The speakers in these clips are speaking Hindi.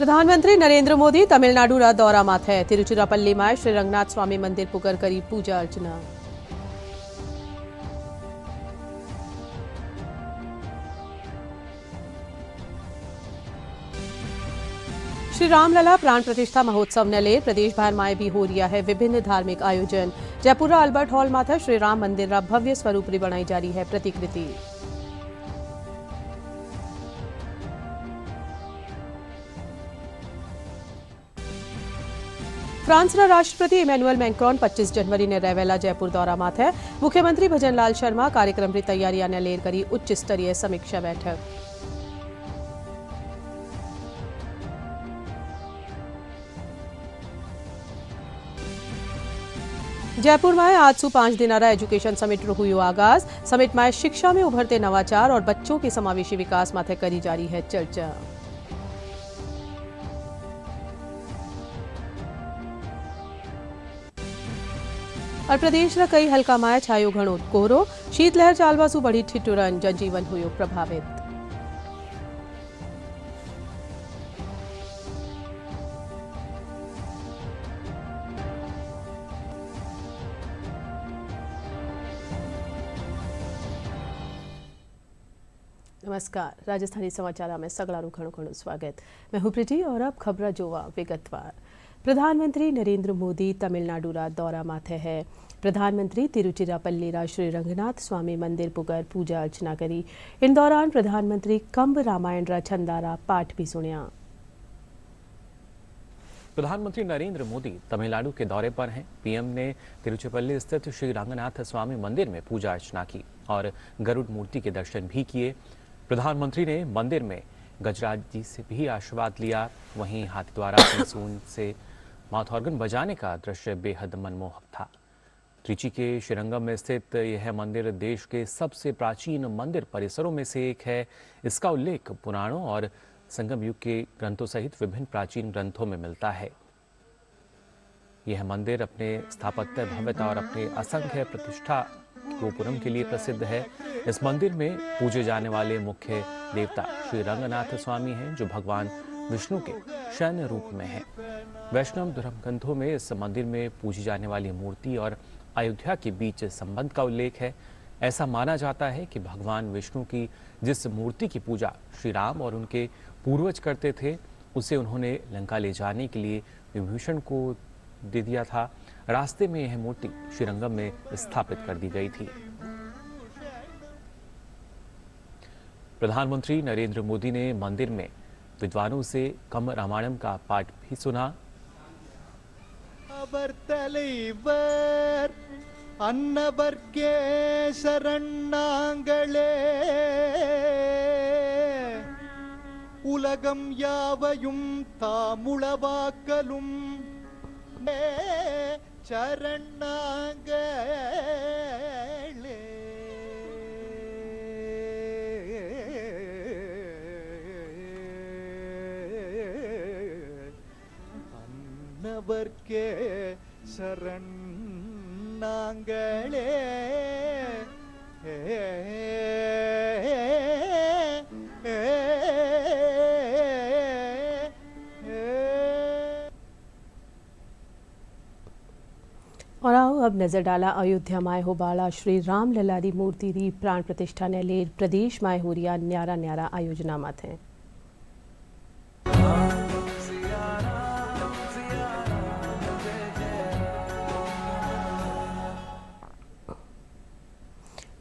प्रधानमंत्री नरेंद्र मोदी तमिलनाडु दौरा माथे तिरुचिरापल्ली में श्री रंगनाथ स्वामी मंदिर पुकर करी पूजा अर्चना। श्री रामलला प्राण प्रतिष्ठा महोत्सव ने ले प्रदेश भर में भी हो रहा है विभिन्न धार्मिक आयोजन। जयपुर अल्बर्ट हॉल माथे श्री राम मंदिर भव्य स्वरूप बनाई जा रही है प्रतिकृति। फ्रांस राष्ट्रपति इमैनुअल मैक्रोन 25 जनवरी ने रहेला जयपुर दौरा माथे। मुख्यमंत्री भजनलाल शर्मा कार्यक्रम की तैयारियां ने लेर करी उच्च स्तरीय समीक्षा बैठक। जयपुर में आज सु 5 दिनारा एजुकेशन समिट हुई आगाज। समिट में शिक्षा में उभरते नवाचार और बच्चों के समावेशी विकास माथे करी जा रही है चर्चा। और प्रदेश कई हल्का में छायो घणो कोहरो। शीतलहर चालवा सु बढ़ी ठिठुरन, जनजीवन हुयो प्रभावित। नमस्कार, राजस्थानी समाचार में सगळारू घणो स्वागत। मैं हूं प्रीति और अब खबर जोवा विगतवार। प्रधानमंत्री नरेंद्र मोदी तमिलनाडु दौरा माथे है। प्रधानमंत्री तिरुचिरापल्ली श्री रंगनाथ स्वामी मंदिर पुगर पूजा अर्चना करी। इन दौरान प्रधानमंत्री कंब रामायण छंदारा पाठ भी सुनिया। प्रधानमंत्री नरेंद्र मोदी तमिलनाडु के दौरे पर हैं। पीएम ने तिरुचिरापल्ली स्थित श्री रंगनाथ स्वामी मंदिर में पूजा अर्चना की और गरुड़ मूर्ति के दर्शन भी किए। प्रधानमंत्री ने मंदिर में गजराज जी से भी आशीर्वाद लिया। वहीं हाथी द्वारा सून से माउथ ऑर्गन बजाने का दृश्य बेहद मनमोहक था। त्रिची के श्रीरंगम में स्थित यह मंदिर देश के सबसे प्राचीन मंदिर परिसरों में से एक है। इसका उल्लेख पुराणों और संगम युग के ग्रंथों सहित विभिन्न प्राचीन ग्रंथों में मिलता है। यह मंदिर अपने स्थापत्य भव्यता और अपने असंख्य प्रतिष्ठा गोपुरम के लिए प्रसिद्ध है। इस मंदिर में पूजे जाने वाले मुख्य देवता श्री रंगनाथ स्वामी हैं, जो भगवान विष्णु के शयन रूप में हैं। वैष्णव धर्म ग्रंथों में इस मंदिर में पूजी जाने वाली मूर्ति और अयोध्या के बीच संबंध का उल्लेख है। ऐसा माना जाता है कि भगवान विष्णु की जिस मूर्ति की पूजा श्री राम और उनके पूर्वज करते थे, उसे उन्होंने लंका ले जाने के लिए विभीषण को दे दिया था। रास्ते में यह मूर्ति श्रीरंगम में स्थापित कर दी गई थी। प्रधानमंत्री नरेंद्र मोदी ने मंदिर में विद्वानों से कंब रामायणम का पाठ भी सुना। अन्नवर्गे शरणांगले उलगम यावयुम तामुळवाक्कलुम शरणांगले अन्नवर्गे शरणांगले और आओ अब नजर डाला अयोध्या माए हो बाला श्री राम लला री मूर्ति री प्राण प्रतिष्ठा ने ले प्रदेश माए हो रिया न्यारा न्यारा आयोजना माथे।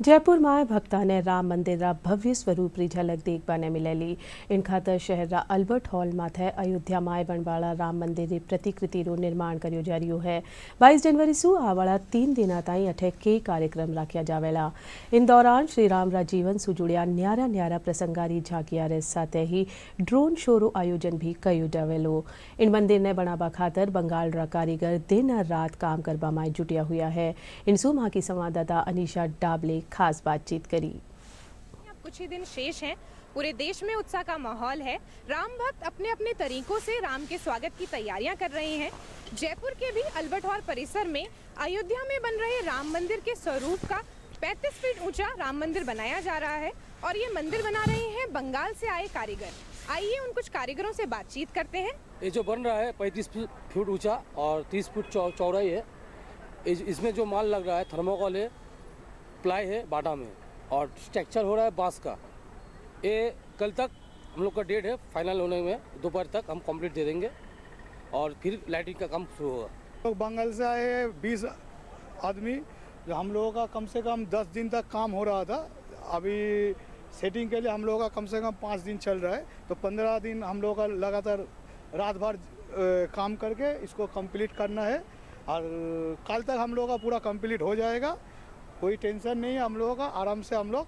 जयपुर में भक्ता ने राम मंदिर भव्य स्वरूप री झलक देखबा ने मिलेली। इन खातर शहर अल्बर्ट हॉल माथे अयोध्या माए बनवाड़ा राम मंदिर री प्रतिकृति रो निर्माण कर्यो जा रह्यो है। 22 जनवरी सु आवाड़ा 3 दिना ताई अठे के कार्यक्रम राख्या जावेला। इन दौरान श्री राम रा जीवन सु जुड़िया न्यारा न्यारा प्रसंगारी झांकिया रे साथे ही ड्रोन शो रो आयोजन भी कयो जावेलो। इन मंदिर ने बनाबा खातर बंगाल रा कारीगर दिन और रात काम करबा में जुटिया हुआ है। इन सु वहां की संवाददाता अनीशा डाबले खास बातचीत करी। कुछ ही दिन शेष हैं, पूरे देश में उत्साह का माहौल है। राम भक्त अपने अपने तरीकों से राम के स्वागत की तैयारियां कर रहे हैं। जयपुर के भी अल्बर्ट हॉल परिसर में अयोध्या में बन रहे राम मंदिर के स्वरूप का 35 फीट ऊंचा राम मंदिर बनाया जा रहा है और ये मंदिर बना रहे हैं बंगाल से आए कारीगर। आइए उन कुछ कारीगरों से बातचीत करते हैं। ये जो बन रहा है 35 फीट ऊंचा और 30 फीट चौड़ाई है। इसमें जो माल लग रहा है थर्मोकोल है, प्लाई है बाटा में, और स्ट्रक्चर हो रहा है बांस का। ये कल तक हम लोग का डेट है फाइनल होने में, दोपहर तक हम कंप्लीट दे देंगे और फिर लाइटिंग का काम शुरू होगा। लोग बंगाल से आए हैं 20 आदमी, जो हम लोगों का कम से कम 10 दिन तक काम हो रहा था। अभी सेटिंग के लिए हम लोगों का कम से कम 5 दिन चल रहा है, तो 15 दिन हम लोगों का लगातार रात भर काम करके इसको कंप्लीट करना है और कल तक हम लोगों का पूरा कंप्लीट हो जाएगा। कोई टेंशन नहीं है हम लोगों का, आराम से हम लोग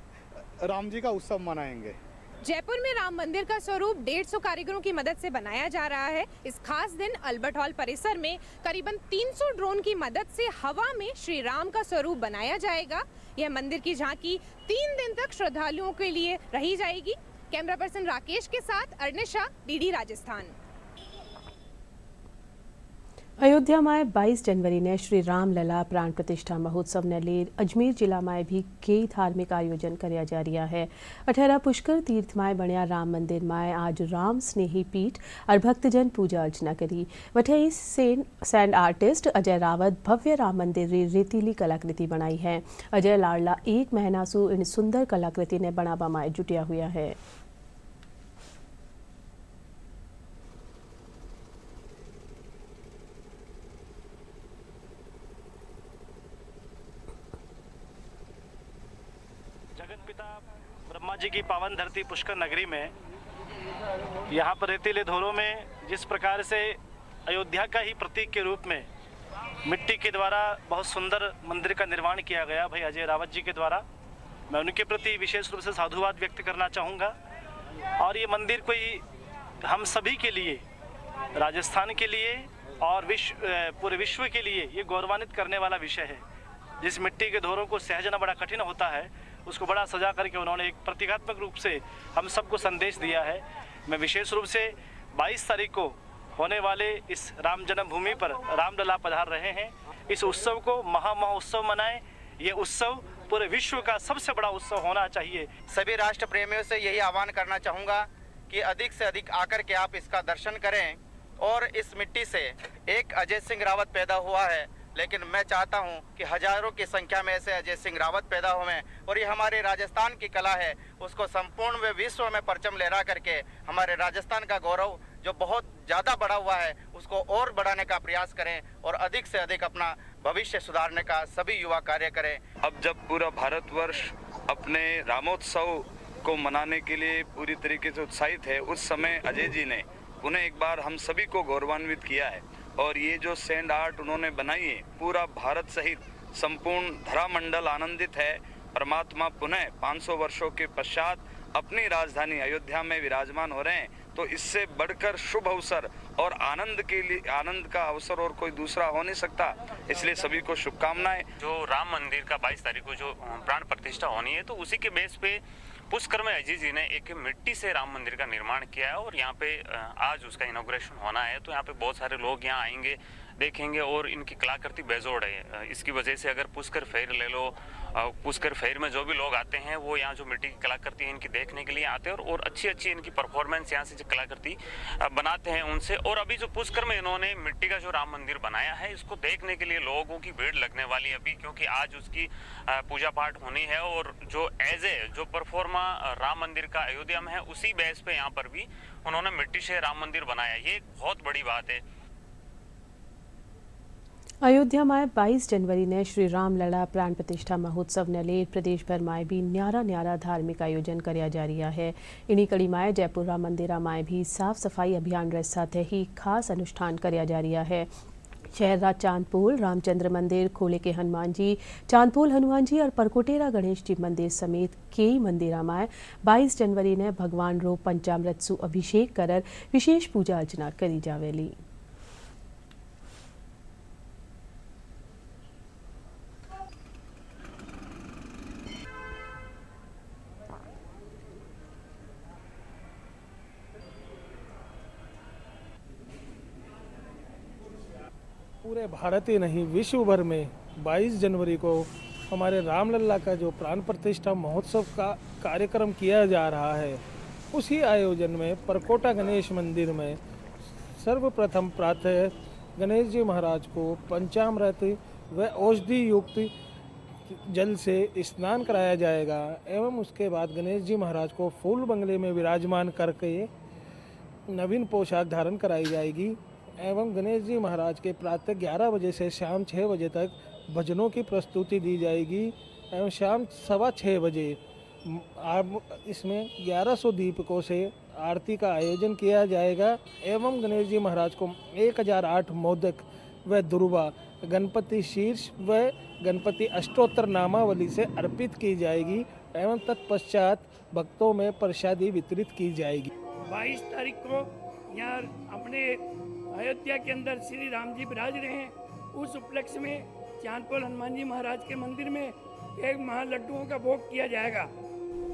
राम जी का उत्सव मनाएंगे। जयपुर में राम मंदिर का स्वरूप 150 कारीगरों की मदद से बनाया जा रहा है। इस खास दिन अल्बर्ट हॉल परिसर में करीबन 300 ड्रोन की मदद से हवा में श्री राम का स्वरूप बनाया जाएगा। यह मंदिर की झांकी 3 दिन तक श्रद्धालुओं के लिए रही जाएगी। कैमरा पर्सन राकेश के साथ अर्निशा, डीडी राजस्थान। अयोध्या में 22 जनवरी ने श्री राम लला प्राण प्रतिष्ठा महोत्सव ने ले अजमेर जिला में भी कई धार्मिक आयोजन કર્યા जा रहा है। 18 पुष्कर तीर्थ में बनिया राम मंदिर में आज राम स्नेही पीठ और भक्तजन पूजा अर्चना करी। वठई सैंड आर्टिस्ट अजय रावत भव्य राम मंदिर री रेतीली कलाकृति बनाई है। अजय लाडला 1 महीना सु इन सुंदर कलाकृति ने बनावा में जुटिया हुआ है। जगतपिता ब्रह्मा जी की पावन धरती पुष्कर नगरी में, यहाँ पर रेतीले धोरों में जिस प्रकार से अयोध्या का ही प्रतीक के रूप में मिट्टी के द्वारा बहुत सुंदर मंदिर का निर्माण किया गया भाई अजय रावत जी के द्वारा, मैं उनके प्रति विशेष रूप से साधुवाद व्यक्त करना चाहूँगा। और ये मंदिर कोई हम सभी के लिए, राजस्थान के लिए और पूरे विश्व के लिए ये गौरवान्वित करने वाला विषय है। जिस मिट्टी के धोरों को सहजना बड़ा कठिन होता है, उसको बड़ा सजा करके उन्होंने एक प्रतीकात्मक रूप से हम सबको संदेश दिया है। मैं विशेष रूप से 22 तारीख को होने वाले इस राम जन्मभूमि पर रामलला पधार रहे हैं। इस उत्सव को महामहोत्सव मनाएं। ये उत्सव पूरे विश्व का सबसे बड़ा उत्सव होना चाहिए। सभी राष्ट्र प्रेमियों से यही आह्वान करना चाहूँगा कि अधिक से अधिक आकर के आप इसका दर्शन करें। और इस मिट्टी से एक अजय सिंह रावत पैदा हुआ है, लेकिन मैं चाहता हूं कि हजारों की संख्या में ऐसे अजय सिंह रावत पैदा हुए और ये हमारे राजस्थान की कला है, उसको संपूर्ण विश्व में परचम लहरा करके हमारे राजस्थान का गौरव जो बहुत ज़्यादा बढ़ा हुआ है उसको और बढ़ाने का प्रयास करें और अधिक से अधिक अपना भविष्य सुधारने का सभी युवा कार्य करें। अब जब पूरा भारतवर्ष अपने रामोत्सव को मनाने के लिए पूरी तरीके से उत्साहित है, उस समय अजय जी ने उन्हें एक बार हम सभी को गौरवान्वित किया है। और ये जो सैंड आर्ट उन्होंने बनाई है, पूरा भारत सहित संपूर्ण धरामंडल आनंदित है। परमात्मा पुनः 500 वर्षों के पश्चात अपनी राजधानी अयोध्या में विराजमान हो रहे हैं, तो इससे बढ़कर शुभ अवसर और आनंद के लिए, आनंद का अवसर और कोई दूसरा हो नहीं सकता। इसलिए सभी को शुभकामनाएं। जो राम मंदिर का 22 तारीख को जो प्राण प्रतिष्ठा होनी है, तो उसी के बेस पे पुष्कर में अजय जी ने एक मिट्टी से राम मंदिर का निर्माण किया है और यहाँ पे आज उसका इनॉग्रेशन होना है। तो यहाँ पे बहुत सारे लोग यहाँ आएंगे, देखेंगे और इनकी कलाकृति बेजोड़ है। इसकी वजह से अगर पुष्कर फेर ले लो, पुष्कर फेर में जो भी लोग आते हैं वो यहाँ जो मिट्टी की कलाकृति है इनकी देखने के लिए आते हैं और अच्छी इनकी परफॉर्मेंस यहाँ से जो कलाकृति बनाते हैं उनसे। और अभी जो पुष्कर में इन्होंने मिट्टी का जो राम मंदिर बनाया है, इसको देखने के लिए लोगों की भीड़ लगने वाली है अभी, क्योंकि आज उसकी पूजा पाठ होनी है। और जो एज ए जो परफॉर्मा राम मंदिर का अयोध्या में है, उसी बेस पे यहाँ पर भी उन्होंने मिट्टी से राम मंदिर बनाया। ये एक बहुत बड़ी बात है। अयोध्या में 22 जनवरी ने श्री राम लला प्राण प्रतिष्ठा महोत्सव ने ले प्रदेश भर में भी न्यारा धार्मिक आयोजन કર્યા जा रहा है। इन्हीं कड़ी में जयपुर राम मंदिर में भी साफ सफाई अभियान रे साथ ही खास अनुष्ठान કર્યા जा रहा है। शहर चांदपोल रामचंद्र मंदिर, खोले के हनुमान जी, चांदपोल हनुमान जी और परकोटेरा गणेश जी मंदिर समेत कई मंदिर में 22 जनवरी ने भगवान रो पंचामृत सु अभिषेक कर विशेष पूजा अर्चना करी जावेली। पूरे भारत ही नहीं विश्व भर में 22 जनवरी को हमारे रामलला का जो प्राण प्रतिष्ठा महोत्सव का कार्यक्रम किया जा रहा है, उसी आयोजन में परकोटा गणेश मंदिर में सर्वप्रथम प्रातः गणेश जी महाराज को पंचामृत व औषधि युक्त जल से स्नान कराया जाएगा एवं उसके बाद गणेश जी महाराज को फूल बंगले में विराजमान करके नवीन पोशाक धारण कराई जाएगी एवं गणेश जी महाराज के प्रातः 11 बजे से शाम 6 बजे तक भजनों की प्रस्तुति दी जाएगी एवं शाम 6:15 बजे इसमें 1100 दीपकों से आरती का आयोजन किया जाएगा एवं गणेश जी महाराज को 1008 मोदक व दुर्वा गणपति शीर्ष व गणपति अष्टोत्तर नामावली से अर्पित की जाएगी एवं तत्पश्चात भक्तों में प्रसादी वितरित की जाएगी। 22 तारीख को यहाँ अपने अयोध्या के अंदर श्री राम जी विराज रहे हैं। उस उपलक्ष्य में चांदपुर हनुमान जी महाराज के मंदिर में एक महालड्डुओं का भोग किया जाएगा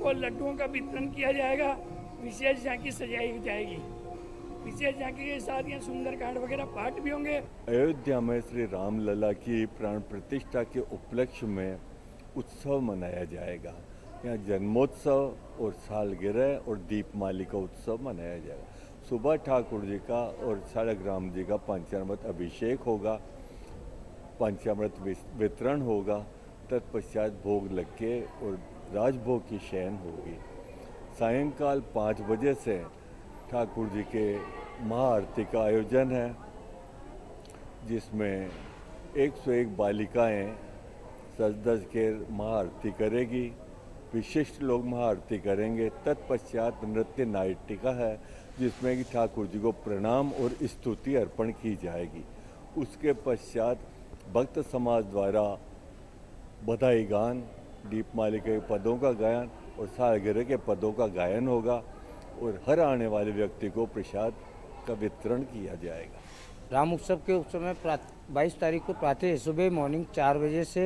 और लड्डुओं का वितरण किया जाएगा। विशेष झांकी सजाई जाएगी। विशेष झांकी के साथ यहाँ सुंदरकांड वगैरह पाठ भी होंगे। अयोध्या में श्री रामलला की प्राण प्रतिष्ठा के उपलक्ष्य में उत्सव मनाया जाएगा। यहाँ जन्मोत्सव और सालगिरह और दीपमाली का उत्सव मनाया जाएगा। सुबह ठाकुर जी का और शालग्राम जी का पंचामृत अभिषेक होगा, पंचामृत वितरण होगा, तत्पश्चात भोग लग के और राजभोग की शयन होगी। सायंकाल 5 बजे से ठाकुर जी के महाआरती का आयोजन है, जिसमें 101 बालिकाएं सज-धज के महाआरती करेगी। विशिष्ट लोग महाआरती करेंगे। तत्पश्चात नृत्य नाटिका है, जिसमें कि ठाकुर जी को प्रणाम और स्तुति अर्पण की जाएगी। उसके पश्चात भक्त समाज द्वारा बधाई गान, दीपमाली के पदों का गायन और सालगिरह के पदों का गायन होगा और हर आने वाले व्यक्ति को प्रसाद का वितरण किया जाएगा। राम उत्सव के उत्सव में 22 तारीख को प्रातः सुबह मॉर्निंग 4 बजे से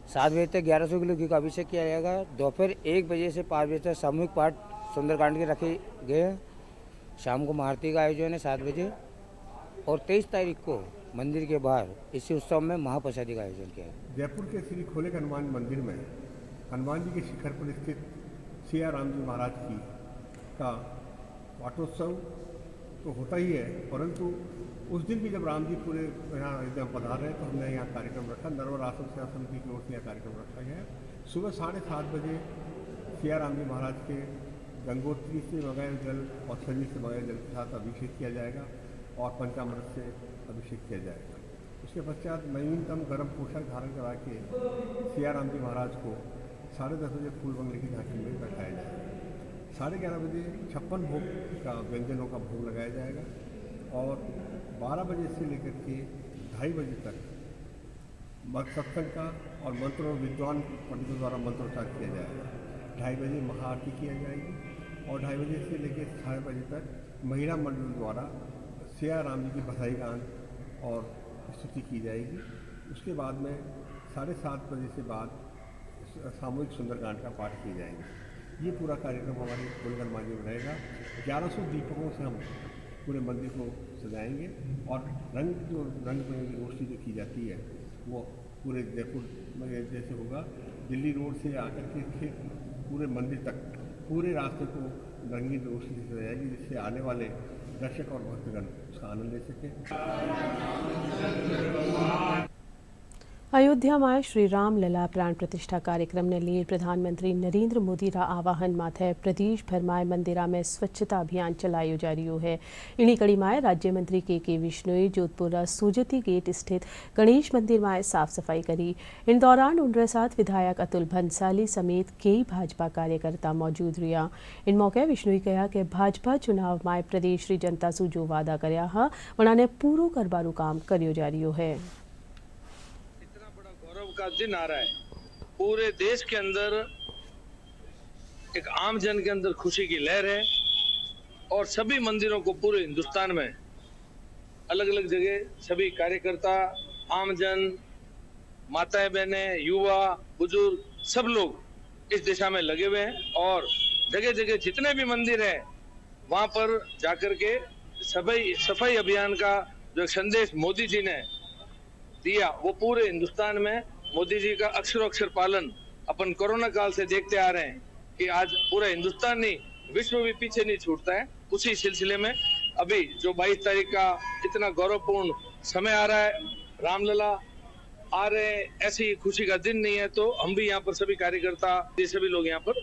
7 बजे तक 1100 किलो घी का अभिषेक किया जाएगा। दोपहर 1 बजे से 5 बजे तक सामूहिक पाठ सुंदरकांड के रखे गए हैं। शाम को महाआरती का आयोजन है 7 बजे और 23 तारीख को मंदिर के बाहर इसी उत्सव में महाप्रसादी का आयोजन किया है। जयपुर के श्री खोले हनुमान मंदिर में हनुमान जी के शिखर पर स्थित सिया राम जी महाराज की का पाठोत्सव तो होता ही है, परंतु उस दिन भी जब राम जी पूरे यहाँ अयोध्या में पधार रहे तो हमने यहाँ कार्यक्रम रखा। नर्मदा आश्रम सेवा समिति की ओर से यह कार्यक्रम रखा गया है। सुबह 7:30 बजे सिया राम जी महाराज के गंगोत्री से मंगाए जल और शरीर से मंगाए जल के साथ अभिषेक किया जाएगा और पंचामृत से अभिषेक किया जाएगा। उसके पश्चात नवीनतम गर्म पोशाक धारण करा के सिया राम जी महाराज को 10:30 बजे फूल बंगले की झांकी में बैठाया जाएगा। 11:30 बजे 56 भोग का व्यंजनों का भोग लगाया जाएगा और 12 बजे से लेकर के 2:30 बजे तक सत्संग का और मंत्रों विद्वान पंडितों द्वारा मंत्रोच्चार किया जाएगा। 2:30 बजे महाआरती किया जाएगी और 2:30 बजे से लेकर 6 बजे तक महिला मंडल द्वारा सिया राम जी की बधाई गान और स्तुति की जाएगी। उसके बाद में 7:30 बजे से बाद सामूहिक सुंदरकांड का पाठ किए जाएंगे। ये पूरा कार्यक्रम हमारे खोले हनुमान जी में रहेगा। 1100 दीपकों से हम पूरे मंदिर को सजाएंगे और रंग बिरंगी रोशनी जो की जाती है वो पूरे जयपुर में जैसे होगा, दिल्ली रोड से आकर के फिर पूरे मंदिर तक पूरे रास्ते को रंगीन रोशनी से सजाएगी, जिससे आने वाले दर्शक और भक्तगण उसका आनंद ले सकें। अयोध्याમાં શ્રી રામલલા પ્રાણ પ્રતિષ્ઠા કાર્યક્રમને લઈ પ્રધાનમંત્રી નરેન્દ્ર મોદીના આહવાન માથે પ્રદેશભરમાં મંદિરા में स्वच्छता अभियान चलायो जा रही है। इन्हीं कड़ी में राज्य मंत्री के विश्नोई जोधपुर सूजती गेट स्थित गणेश मंदिर में साफ सफाई करी। इन दौरान उनके साथ विधायक अतुल भंसाली समेत कई भाजपा कार्यकर्ता मौजूद रहा। इन मौके विश्नोई कहा कि भाजपा चुनाव में प्रदेश की जनता से जो वादा करया है उन्होंने पूरो करवारू काम करियो जा रही है। का दिन आ रहा है, पूरे देश के अंदर एक आम जन के अंदर खुशी की लहर है और सभी मंदिरों को पूरे हिंदुस्तान में अलग अलग जगह सभी कार्यकर्ता, आम जन, माताएं बहनें, युवा, बुजुर्ग सब लोग इस दिशा में लगे हुए हैं और जगह जगह जितने भी मंदिर हैं वहां पर जाकर के सफाई अभियान का जो संदेश मोदी जी ने दिया वो पूरे हिंदुस्तान में मोदी जी का अक्षरोक्षर पालन अपन कोरोना काल से देखते आ रहे हैं कि आज पूरा हिंदुस्तान नहीं, विश्व भी पीछे नहीं छूटता है। उसी सिलसिले में अभी जो 22 तारीख का इतना गौरवपूर्ण समय आ रहा है, रामलला आ रहे हैं, ऐसी खुशी का दिन नहीं है, तो हम भी यहाँ पर सभी कार्यकर्ता, ये सभी लोग यहाँ पर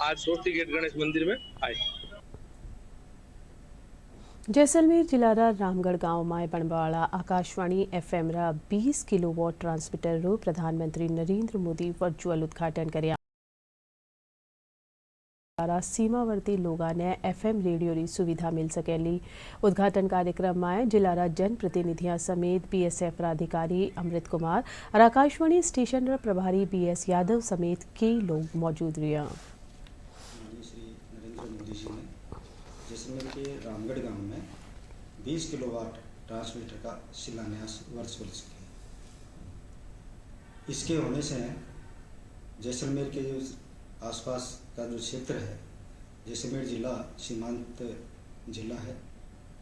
आज स्वस्ति गेट गणेश मंदिर में आए। जैसलमेर जिलारा रामगढ़ गांव माय बणवाड़ा आकाशवाणी FM रा 20 किलोवाट ट्रांसमीटर रो प्रधानमंत्री नरेंद्र मोदी वर्चुअल उद्घाटन कर्या। सीमावर्ती लोगों ने FM रेडियो री सुविधा मिल सकेली। उद्घाटन कार्यक्रम में जिलारा जनप्रतिनिधियां समेत BSF अधिकारी अमृत कुमार और आकाशवाणी स्टेशन रा प्रभारी BS यादव समेत कई लोग मौजूद रहे। श्री नरेंद्र मोदी जी ने जैसलमेर के रामगढ़ गांव में 20 किलोवाट ट्रांसमीटर का शिलान्यास वर्चुअल किया। इसके होने से जैसलमेर के जो आसपास का जो क्षेत्र है, जैसलमेर जिला सीमांत जिला है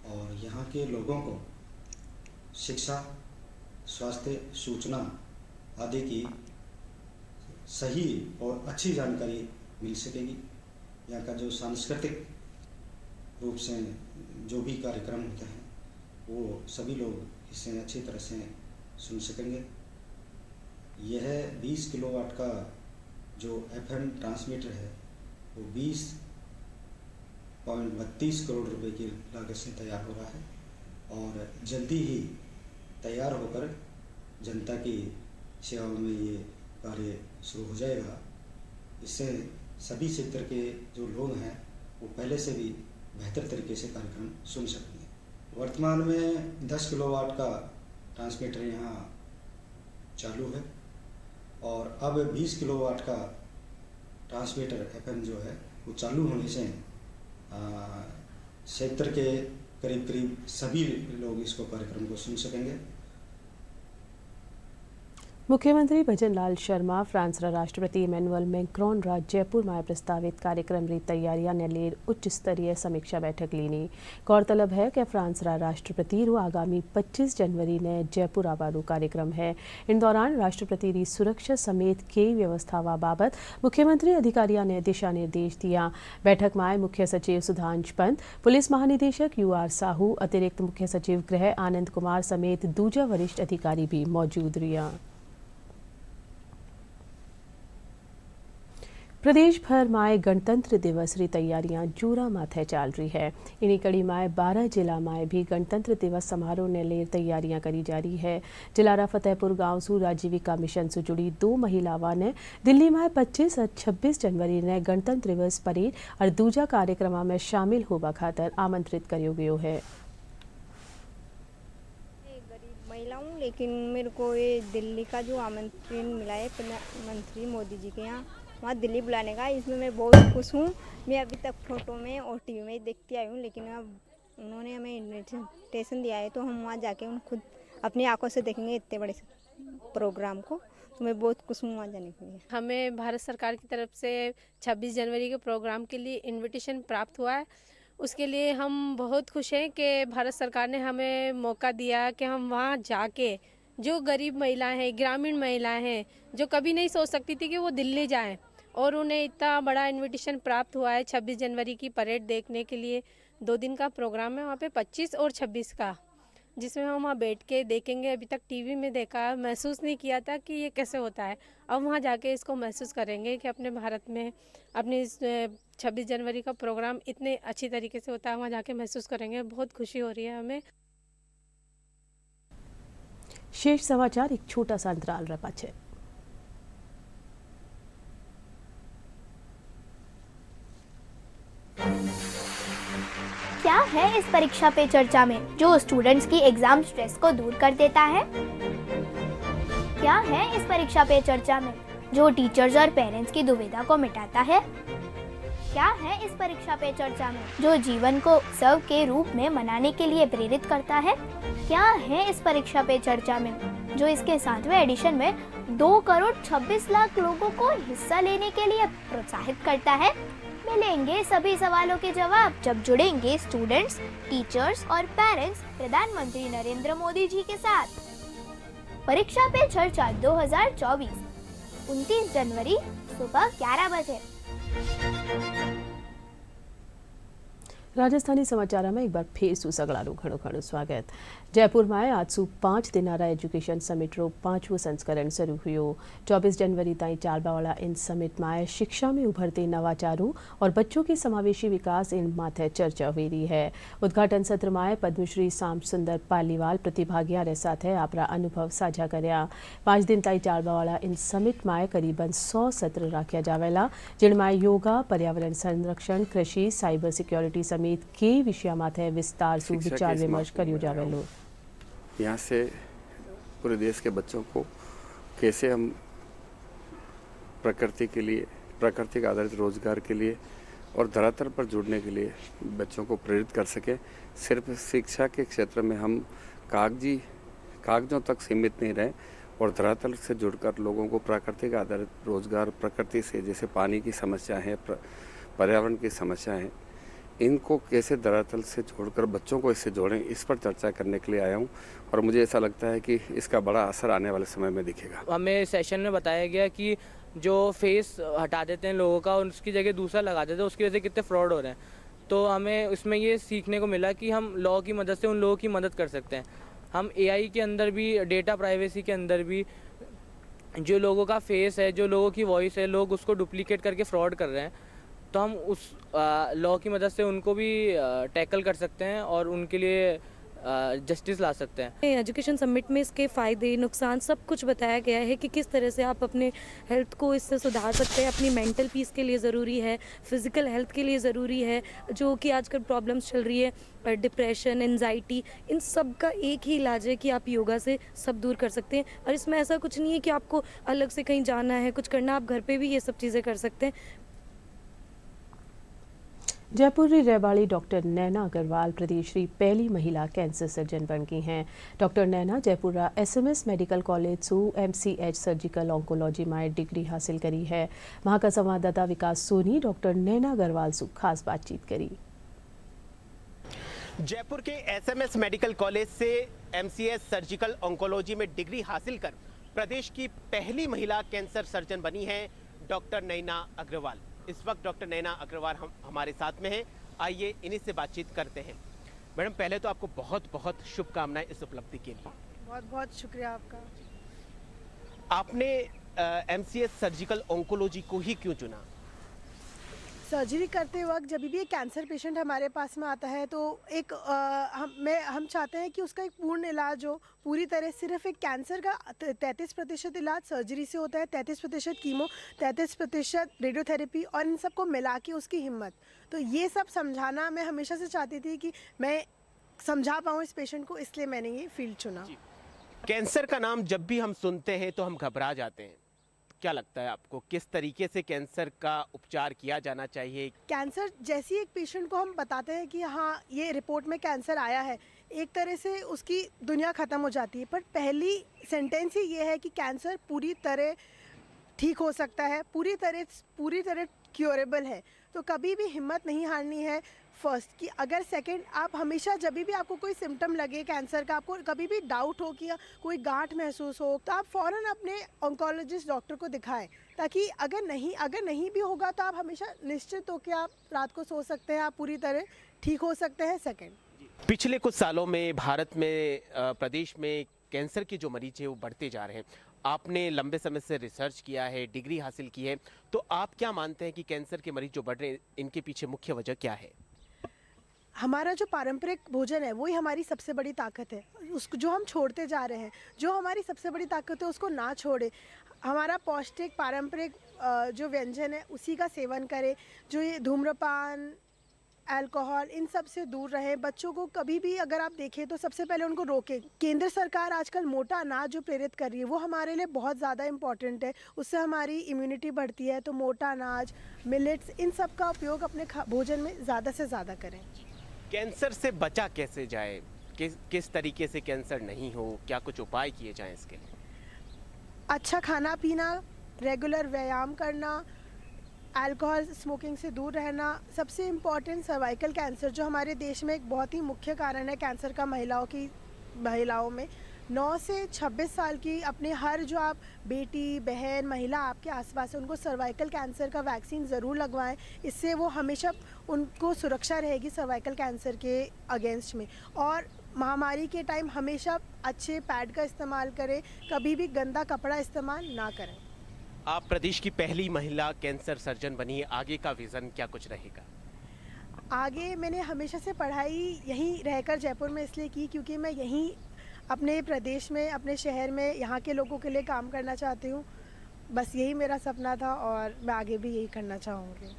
और यहाँ के लोगों को शिक्षा, स्वास्थ्य, सूचना आदि की सही और अच्छी जानकारी मिल सकेगी। यहाँ का जो सांस्कृतिक रूप से जो भी कार्यक्रम होते हैं वो सभी लोग इसे अच्छी तरह से सुन सकेंगे। यह 20 किलोवाट का जो FM ट्रांसमीटर है वो 20.32 करोड़ रुपए की लागत से तैयार हो रहा है और जल्दी ही तैयार होकर जनता की सेवा में ये कार्य शुरू हो जाएगा। इससे सभी क्षेत्र के जो लोग हैं वो पहले से भी बेहतर तरीके से कार्यक्रम सुन सकेंगे। वर्तमान में 10 किलोवाट का ट्रांसमीटर यहाँ चालू है और अब 20 किलोवाट का ट्रांसमीटर FM जो है वो चालू होने से क्षेत्र के करीब करीब सभी लोग इसको कार्यक्रम को सुन सकेंगे। मुख्यमंत्री भजन लाल शर्मा, फ्रांस रा राष्ट्रपति इमैनुअल मैक्रोन रा जयपुर में प्रस्तावित कार्यक्रम री तैयारियां ने लेर उच्च स्तरीय समीक्षा बैठक लीनी। गौरतलब है कि फ्रांस रा राष्ट्रपति रो आगामी 25 जनवरी ने जयपुर आवारू कार्यक्रम है। इन दौरान राष्ट्रपति री सुरक्षा समेत कई व्यवस्थावां बाबत मुख्यमंत्री अधिकारियों ने दिशा निर्देश दिया। बैठक में मुख्य सचिव सुधांश पंत, पुलिस महानिदेशक UR साहू, अतिरिक्त मुख्य सचिव गृह आनंद कुमार समेत दूजा वरिष्ठ अधिकारी भी मौजूद रहे। प्रदेश भर में गणतंत्र दिवस की तैयारियां जोरा माथे चल रही है। इन्हीं कड़ी में 12 जिला में भी गणतंत्र दिवस समारोह ने लेर तैयारियां करी जा रही है। जिलारा फतेहपुर गांव सु राजीविका मिशन से जुड़ी 2 महिलावां ने दिल्ली में 25 और 26 जनवरी ने गणतंत्र दिवस परेड और दूजा कार्यक्रम में शामिल होवा खातर आमंत्रित करो गयो है। महिला हूँ, लेकिन मेरे को ये दिल्ली का जो आमंत्रण मिला है प्रधानमंत्री मोदी जी के यहाँ वहाँ दिल्ली बुलाने का, इसमें मैं बहुत खुश हूँ। मैं अभी तक फोटो में और टीवी में देखती आई हूँ, लेकिन अब उन्होंने हमें इन्विटेशन दिया है तो हम वहाँ जाके उन खुद अपनी आंखों से देखेंगे इतने बड़े प्रोग्राम को। तो मैं बहुत खुश हूँ वहाँ जाने के लिए। हमें भारत सरकार की तरफ से 26 जनवरी के प्रोग्राम के लिए इन्विटेशन प्राप्त हुआ है। उसके लिए हम बहुत खुश हैं कि भारत सरकार ने हमें मौका दिया कि हम वहाँ जाके जो गरीब महिलाएं हैं, ग्रामीण महिलाएं हैं, जो कभी नहीं सोच सकती थी कि वो दिल्ली जाएं, और उन्हें इतना बड़ा इनविटेशन प्राप्त हुआ है 26 जनवरी की परेड देखने के लिए। 2 दिन का प्रोग्राम है वहाँ पे 25 और 26 का, जिसमें हम वहाँ बैठ के देखेंगे। अभी तक टीवी में देखा, महसूस नहीं किया था कि ये कैसे होता है। अब वहाँ जाके इसको महसूस करेंगे कि अपने भारत में अपनी 26 जनवरी का प्रोग्राम इतने अच्छी तरीके से होता है। वहाँ जाके महसूस करेंगे। बहुत खुशी हो रही है हमें। शेष समाचार एक छोटा सा अंतराल रहा पाछे। क्या है इस परीक्षा पे चर्चा में जो स्टूडेंट्स की एग्जाम स्ट्रेस को दूर कर देता है? क्या है इस परीक्षा पे चर्चा में जो टीचर्स और पेरेंट्स की दुविधा को मिटाता है? क्या है इस परीक्षा पे चर्चा में जो जीवन को उत्सव के रूप में मनाने के लिए प्रेरित करता है? क्या है इस परीक्षा पे चर्चा में जो इसके 7वें एडिशन में 2,26,00,000 लोगों को हिस्सा लेने के लिए प्रोत्साहित करता है? मिलेंगे सभी सवालों के जवाब जब जुड़ेंगे स्टूडेंट्स, टीचर्स और पेरेंट्स प्रधानमंत्री नरेंद्र मोदी जी के साथ। परीक्षा पे चर्चा 2024 29 जनवरी सुबह 11 बजे। રાજસ્થાની સમાચારમાં એક વાર ફેર સગળાનું ઘણું સ્વાગત। જયપુરમાં આજસુ 5 દિનારા એજ્યુકેશન સમિટનું 5वां संस्करण शुरू हुयो। 24 जनवरी ताईं चालबा वाला इन समिट में शिक्षा में उभरते नवाचारों और बच्चों के समावेशी विकास इन माथे चर्चा हुई रही है। उद्घाटन सत्र में पद्मश्री श्याम सुंदर पालीवाल प्रतिभागियों साथ अपना अनुभव साझा कर्या। 5 दिन ताईं चालबा वाला इन समिट में करीबन 100 सत्र राख्या जावेला, जिनमें योगा, पर्यावरण संरक्षण, कृषि, साइबर सिक्योरिटी समेत कई विषय माथे विस्तार से विचार विमर्श कर्यो जावेलो। यहाँ से पूरे देश के बच्चों को कैसे हम प्रकृति के लिए, प्राकृतिक आधारित रोजगार के लिए और धरातल पर जुड़ने के लिए बच्चों को प्रेरित कर सके। सिर्फ शिक्षा के क्षेत्र में हम कागजों तक सीमित नहीं रहे और धरातल से जुड़कर लोगों को प्राकृतिक आधारित रोजगार, प्रकृति से जैसे पानी की समस्या है, पर्यावरण की समस्या है, इनको कैसे धरातल से जोड़कर बच्चों को इससे जोड़ें, इस पर चर्चा करने के लिए आया हूँ और मुझे ऐसा लगता है कि इसका बड़ा असर आने वाले समय में दिखेगा। हमें सेशन में बताया गया कि जो फेस हटा देते हैं लोगों का और उसकी जगह दूसरा लगा देते हैं, उसकी वजह से कितने फ्रॉड हो रहे हैं। तो हमें उसमें ये सीखने को मिला कि हम लॉ की मदद से उन लोगों की मदद कर सकते हैं। हम AI के अंदर भी, डेटा प्राइवेसी के अंदर भी जो लोगों का फेस है, जो लोगों की वॉइस है, लोग उसको डुप्लीकेट करके फ्रॉड कर रहे हैं, तो हम उस लॉ की मदद से उनको भी टैकल कर सकते हैं और उनके लिए जस्टिस ला सकते हैं। एजुकेशन समिट में इसके फ़ायदे, नुकसान सब कुछ बताया गया है कि किस तरह से आप अपने हेल्थ को इससे सुधार सकते हैं। अपनी मेंटल पीस के लिए ज़रूरी है, फिज़िकल हेल्थ के लिए ज़रूरी है, जो कि आजकल प्रॉब्लम्स चल रही है, डिप्रेशन, एंजाइटी, इन सब का एक ही इलाज है कि आप योगा से सब दूर कर सकते हैं। और इसमें ऐसा कुछ नहीं है कि आपको अलग से कहीं जाना है, कुछ करना, आप घर पर भी ये सब चीज़ें कर सकते हैं। जयपुर की रहवाली डॉक्टर नैना अग्रवाल प्रदेश की पहली महिला कैंसर सर्जन बन गई हैं। डॉक्टर नैना जयपुर SMS मेडिकल कॉलेज से MCH सर्जिकल ऑन्कोलॉजी में डिग्री हासिल करी है। वहाँ का संवाददाता विकास सोनी डॉक्टर नैना अग्रवाल से खास बातचीत करी। जयपुर के SMS मेडिकल कॉलेज से MCH सर्जिकल ऑन्कोलॉजी में डिग्री हासिल कर प्रदेश की पहली महिला कैंसर सर्जन बनी है डॉक्टर नैना अग्रवाल। इस वक्त डॉक्टर नैना अग्रवाल हमारे साथ में हैं। आइए इन्हीं से बातचीत करते हैं। मैडम, पहले तो आपको बहुत बहुत शुभकामनाएं इस उपलब्धि के लिए। बहुत बहुत शुक्रिया आपका। आपने MCH सर्जिकल ऑन्कोलॉजी को ही क्यों चुना? सर्जरी करते वक्त जब भी एक कैंसर पेशेंट हमारे पास में आता है तो एक हम चाहते हैं कि उसका एक पूर्ण इलाज हो, पूरी तरह। सिर्फ एक कैंसर का 33% इलाज सर्जरी से होता है, 33% कीमो, 33% रेडियोथेरेपी और इन सब को मिला के उसकी हिम्मत। तो ये सब समझाना मैं हमेशा से चाहती थी कि मैं समझा पाऊँ इस पेशेंट को, इसलिए मैंने ये फील्ड चुना। कैंसर का नाम जब भी हम सुनते हैं तो हम घबरा जाते हैं। क्या लगता है आपको, किस तरीके से कैंसर का उपचार किया जाना चाहिए? कैंसर जैसी एक पेशेंट को हम बताते हैं कि हाँ ये रिपोर्ट में कैंसर आया है, एक तरह से उसकी दुनिया ख़त्म हो जाती है। पर पहली सेंटेंस ही ये है कि कैंसर पूरी तरह ठीक हो सकता है, पूरी तरह क्योरेबल है। तो कभी भी हिम्मत नहीं हारनी है फर्स्ट कि अगर सेकंड आप हमेशा जब भी आपको कोई सिम्टम लगे कैंसर का, आपको कभी भी डाउट हो कि कोई गांठ महसूस हो, तो आप फ़ौरन अपने ऑन्कोलॉजिस्ट डॉक्टर को दिखाएं, ताकि अगर नहीं भी होगा तो आप हमेशा निश्चित हो कि आप रात को सो सकते हैं, आप पूरी तरह ठीक हो सकते हैं। सेकंड, पिछले कुछ सालों में भारत में प्रदेश में कैंसर के जो मरीज हैं वो बढ़ते जा रहे हैं। आपने लंबे समय से रिसर्च किया है, डिग्री हासिल की है, तो आप क्या मानते हैं कि कैंसर के मरीज जो बढ़ रहे हैं इनके पीछे मुख्य वजह क्या है? हमारा जो पारंपरिक भोजन है वही हमारी सबसे बड़ी ताकत है। उसको जो हम छोड़ते जा रहे हैं, जो हमारी सबसे बड़ी ताकत है उसको ना छोड़े। हमारा पौष्टिक पारंपरिक जो व्यंजन है उसी का सेवन करें। जो ये धूम्रपान, अल्कोहल, इन सब से दूर रहें। बच्चों को कभी भी अगर आप देखें तो सबसे पहले उनको रोकें। केंद्र सरकार आजकल मोटा अनाज जो प्रेरित कर रही है वो हमारे लिए बहुत ज़्यादा इम्पॉर्टेंट है, उससे हमारी इम्यूनिटी बढ़ती है। तो मोटा अनाज, मिलेट्स, इन सब का उपयोग अपने भोजन में ज़्यादा से ज़्यादा करें। कैंसर से बचा कैसे जाए, किस तरीके से कैंसर नहीं हो, क्या कुछ उपाय किए जाएं इसके लिए? अच्छा खाना पीना, रेगुलर व्यायाम करना, अल्कोहल स्मोकिंग से दूर रहना। सबसे इम्पॉर्टेंट सर्वाइकल कैंसर जो हमारे देश में एक बहुत ही मुख्य कारण है कैंसर का महिलाओं में, 9 से 26 साल की अपने हर जो आप बेटी बहन महिला आपके आसपास है उनको सर्वाइकल कैंसर का वैक्सीन ज़रूर लगवाएं। इससे वो हमेशा उनको सुरक्षा रहेगी सर्वाइकल कैंसर के अगेंस्ट में। और महामारी के टाइम हमेशा अच्छे पैड का इस्तेमाल करें, कभी भी गंदा कपड़ा इस्तेमाल ना करें। आप प्रदेश की पहली महिला कैंसर सर्जन बनी है, आगे का विज़न क्या कुछ रहेगा? आगे मैंने हमेशा से पढ़ाई यहीं रहकर जयपुर में इसलिए की क्योंकि मैं यहीं अपने प्रदेश में अपने शहर में यहाँ के लोगों के लिए काम करना चाहती हूँ। बस यही मेरा सपना था और मैं आगे भी यही करना चाहूँगी।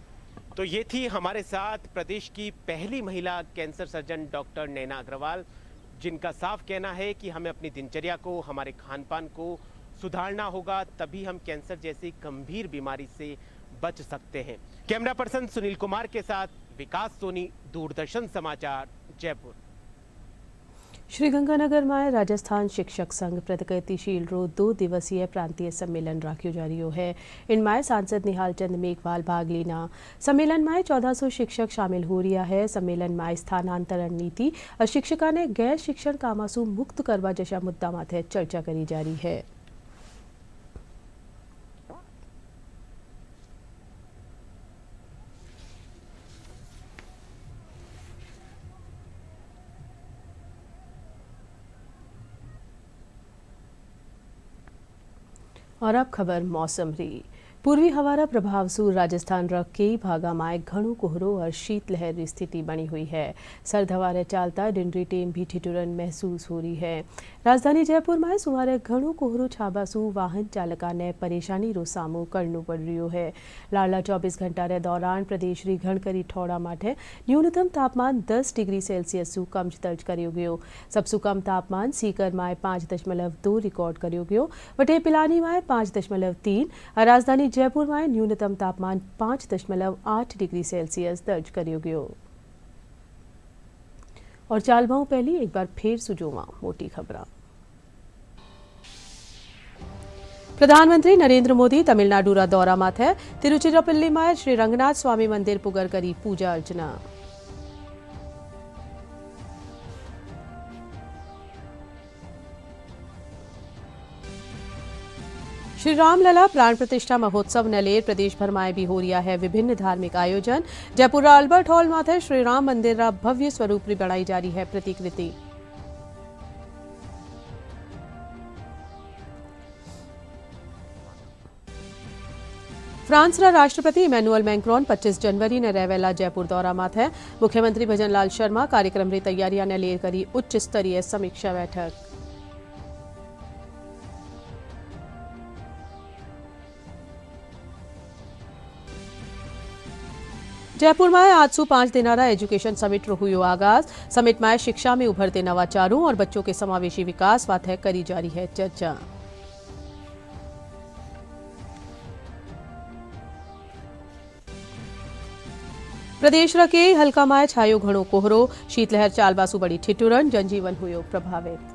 तो ये थी हमारे साथ प्रदेश की पहली महिला कैंसर सर्जन डॉक्टर नैना अग्रवाल, जिनका साफ कहना है कि हमें अपनी दिनचर्या को, हमारे खान पान को सुधारना होगा, तभी हम कैंसर जैसी गंभीर बीमारी से बच सकते हैं। कैमरा पर्सन सुनील कुमार के साथ विकास सोनी, दूरदर्शन समाचार, जयपुर। श्रीगंगानगर में राजस्थान शिक्षक संघ प्रगतिशील रो 2 दिवसीय प्रांतीय सम्मेलन राख्यो जा रह्यो है। इनमें सांसद निहाल चंद मेघवाल भाग लेना। सम्मेलन में 1400 शिक्षक शामिल हो रहा है। सम्मेलन में स्थानांतरण नीति और शिक्षका ने गैर शिक्षण कामासु मुक्त करवा जैसा मुद्दा माथे चर्चा करी जा रही है। और अब खबर मौसम री। पूर्वी हवारा प्रभाव से राजस्थान रा कई भागा में घणो कोहरो और शीतलहर की स्थिति बनी हुई है। सर्द हवारे चालता डिंडरी टेम भी ठिठुरन महसूस हो रही है। राजधानी जयपुर में सुमारे घणो कोहरो छाबासु वाहन चालका ने परेशानी रो सामो करनो पड़ रह्यो है। लाडला 24 घंटा रे दौरान प्रदेश री घणकरी ठोड़ा माटे न्यूनतम तापमान 10 डिग्री सेल्सियस सु कम दर्ज कर्यो गयो। सबसु कम तापमान सीकर में 5.2 रिकॉर्ड कर्यो गयो। वटे पिलानी में 5.3 और राजधानी जयपुर में न्यूनतम तापमान 5.8 डिग्री सेल्सियस दर्ज कर्यो गयो। और चालभाऊ पहली एक बार फिर सुजोमा मोटी खबर। प्रधानमंत्री नरेंद्र मोदी तमिलनाडु रा दौरा माथे तिरुचिरापल्ली में श्री रंगनाथ स्वामी मंदिर पुगर करी पूजा अर्चना। श्री रामलला प्राण प्रतिष्ठा महोत्सव नलेर प्रदेश भर में भी हो रहा है विभिन्न धार्मिक आयोजन। जयपुर अल्बर्ट हॉल माथे श्री राम मंदिर रा भव्य स्वरूप री बनाई जा रही है प्रतिकृति। फ्रांस रा राष्ट्रपति इमैनुअल मैक्रोन 25 जनवरी ने रहेला जयपुर दौरा माथे। मुख्यमंत्री भजनलाल शर्मा कार्यक्रम री तैयारियां ने लेर करी उच्च स्तरीय समीक्षा बैठक। जयपुर में आज सु 5 दिनारा एजुकेशन समिट रो हुयो आगाज। समिट में शिक्षा में उभरते नवाचारों और बच्चों के समावेशी विकास वाथे करी जा रही है चर्चा। प्रदेश रा के हल्का में छायो घणो कोहरो। शीतलहर चालबासु बड़ी ठिठुरन, जनजीवन हुयो प्रभावित।